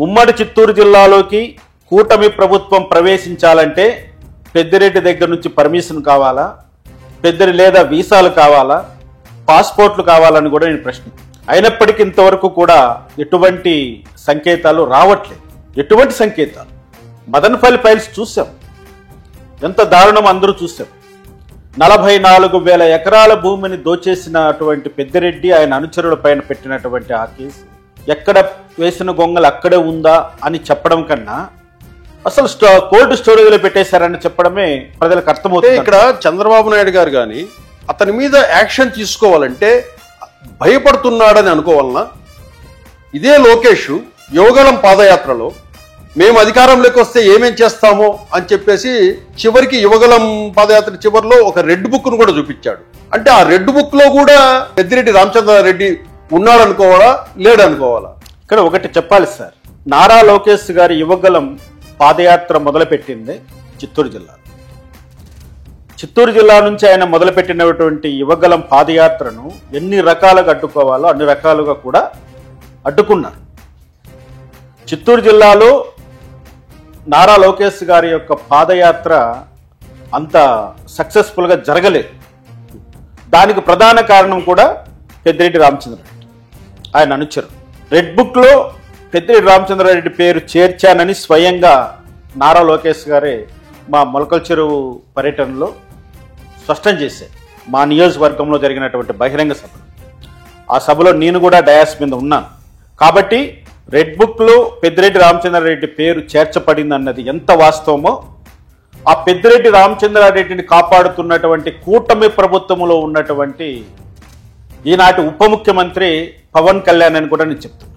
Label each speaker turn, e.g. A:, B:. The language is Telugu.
A: ఉమ్మడి చిత్తూరు జిల్లాలోకి కూటమి ప్రభుత్వం ప్రవేశించాలంటే పెద్దిరెడ్డి దగ్గర నుంచి పర్మిషన్ కావాలా, పెద్దిరి లేదా వీసాలు కావాలా, పాస్పోర్ట్లు కావాలని కూడా నేను ప్రశ్న. అయినప్పటికీ ఇంతవరకు కూడా ఎటువంటి సంకేతాలు రావట్లేదు. ఎటువంటి సంకేతాలు? మదనపల్లి ఫైల్స్ చూసాం, ఎంత దారుణం అందరూ చూసాం. 44,000 ఎకరాల భూమిని దోచేసినటువంటి పెద్దిరెడ్డి ఆయన అనుచరుల పైన పెట్టినటువంటి ఆ కేసు ఎక్కడ వేసిన గొంగలు అక్కడే ఉందా అని చెప్పడం కన్నా అసలు కోల్డ్ స్టోరేజ్లో పెట్టేశారని చెప్పడమే ప్రజలకు అర్థమవుతుంది.
B: ఇక్కడ చంద్రబాబు నాయుడు గారు కానీ అతని మీద యాక్షన్ తీసుకోవాలంటే భయపడుతున్నాడని అనుకోవాలన్నా, ఇదే లోకేష్ యువగళం పాదయాత్రలో మేము అధికారంలోకి వస్తే ఏమేం చేస్తామో అని చెప్పేసి చివరికి యువగళం పాదయాత్ర చివరిలో ఒక రెడ్ బుక్ ను కూడా చూపించాడు. అంటే ఆ రెడ్ బుక్ లో కూడా పెద్దిరెడ్డి రామచంద్రారెడ్డి ఉన్నాడనుకోవాలా, లేడనుకోవాలా?
A: ఇక్కడ ఒకటి చెప్పాలి సార్, నారా లోకేష్ గారి యువగళం పాదయాత్ర మొదలుపెట్టింది చిత్తూరు జిల్లా. చిత్తూరు జిల్లా నుంచి ఆయన మొదలుపెట్టినటువంటి యువగళం పాదయాత్రను ఎన్ని రకాలుగా అడ్డుకోవాలో అన్ని రకాలుగా కూడా అడ్డుకున్నారు. చిత్తూరు జిల్లాలో నారా లోకేష్ గారి యొక్క పాదయాత్ర అంత సక్సెస్ఫుల్గా జరగలేదు. దానికి ప్రధాన కారణం కూడా పెద్దిరెడ్డి రామచంద్రారెడ్డి, ఆయన అనుచరు. రెడ్ బుక్లో పెద్దిరెడ్డి రామచంద్రారెడ్డి పేరు చేర్చానని స్వయంగా నారా లోకేష్ గారే మా మొలకల చెరువు పర్యటనలో స్పష్టం చేశారు. మా నియోజకవర్గంలో జరిగినటువంటి బహిరంగ సభ, ఆ సభలో నేను కూడా డయాస్ మీద ఉన్నాను. కాబట్టి రెడ్ బుక్లో పెద్దిరెడ్డి రామచంద్రారెడ్డి పేరు చేర్చబడిందన్నది ఎంత వాస్తవమో, ఆ పెద్దిరెడ్డి రామచంద్రారెడ్డిని కాపాడుతున్నటువంటి కూటమి ప్రభుత్వంలో ఉన్నటువంటి ఈనాటి ఉప ముఖ్యమంత్రి పవన్ కళ్యాణ్ అని కూడా నేను చెప్తున్నాను.